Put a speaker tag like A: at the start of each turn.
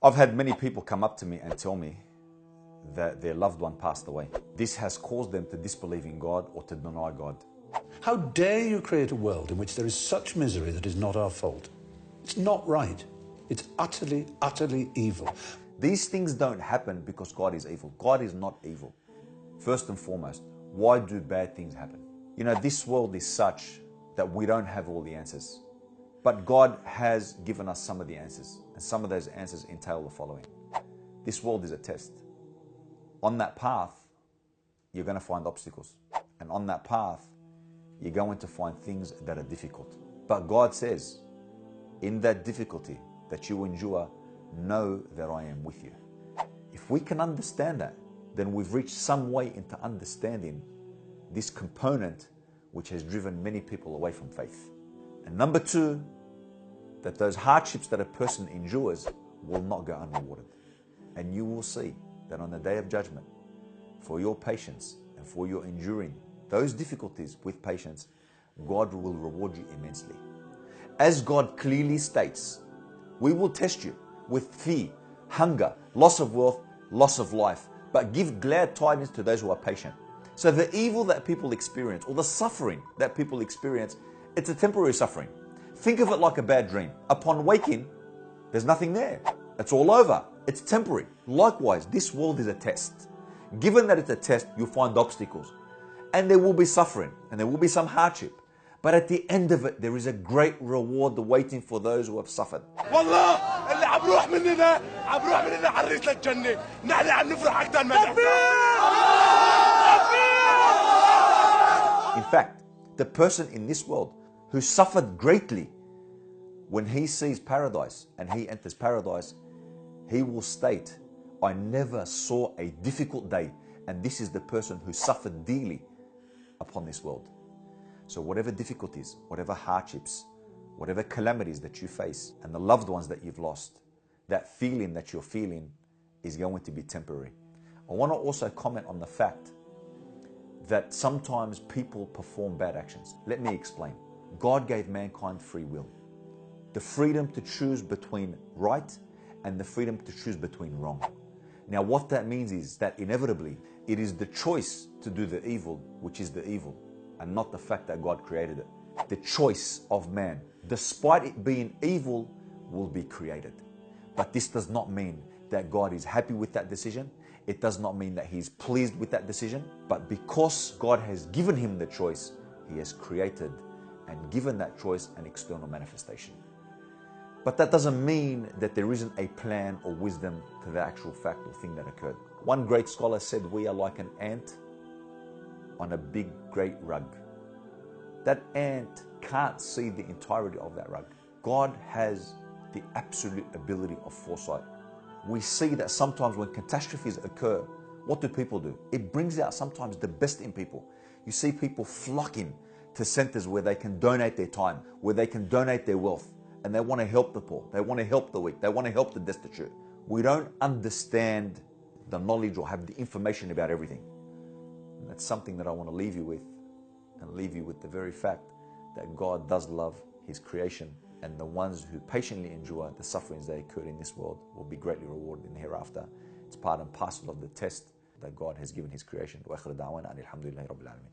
A: I've had many people come up to me and tell me that their loved one passed away. This has caused them to disbelieve in God or to deny God.
B: How dare you create a world in which there is such misery that is not our fault? It's not right. It's utterly, utterly evil.
A: These things don't happen because God is evil. God is not evil. First and foremost, why do bad things happen? You know, this world is such that we don't have all the answers. But God has given us some of the answers. And some of those answers entail the following. This world is a test. On that path, you're going to find obstacles. And on that path, you're going to find things that are difficult. But God says, in that difficulty that you endure, know that I am with you. If we can understand that, then we've reached some way into understanding this component which has driven many people away from faith. And number two, that those hardships that a person endures will not go unrewarded. And you will see that on the day of judgment, for your patience and for your enduring those difficulties with patience, God will reward you immensely. As God clearly states, we will test you with fear, hunger, loss of wealth, loss of life, but give glad tidings to those who are patient. So the evil that people experience, or the suffering that people experience, it's a temporary suffering. Think of it like a bad dream. Upon waking, there's nothing there. It's all over. It's temporary. Likewise, this world is a test. Given that it's a test, you'll find obstacles. And there will be suffering, and there will be some hardship. But at the end of it, there is a great reward waiting for those who have suffered. In fact, the person in this world who suffered greatly, when he sees paradise and he enters paradise, he will state, I never saw a difficult day. And this is the person who suffered dearly upon this world. So whatever difficulties, whatever hardships, whatever calamities that you face, and the loved ones that you've lost, that feeling that you're feeling is going to be temporary. I want to also comment on the fact that sometimes people perform bad actions. Let me explain. God gave mankind free will. The freedom to choose between right and the freedom to choose between wrong. Now what that means is that inevitably it is the choice to do the evil which is the evil, and not the fact that God created it. The choice of man, despite it being evil, will be created. But this does not mean that God is happy with that decision. It does not mean that He's pleased with that decision. But because God has given him the choice, He has created and given that choice an external manifestation. But that doesn't mean that there isn't a plan or wisdom to the actual fact or thing that occurred. One great scholar said, we are like an ant on a big, great rug. That ant can't see the entirety of that rug. God has the absolute ability of foresight. We see that sometimes when catastrophes occur, what do people do? It brings out sometimes the best in people. You see people flocking to centers where they can donate their time, where they can donate their wealth, and they want to help the poor, they want to help the weak, they want to help the destitute. We don't understand the knowledge or have the information about everything. And that's something that I want to leave you with, and leave you with the very fact that God does love His creation, and the ones who patiently endure the sufferings that occur in this world will be greatly rewarded in the hereafter. It's part and parcel of the test that God has given His creation. Wa akhiru da'wana alhamdulillahi rabbil alamin.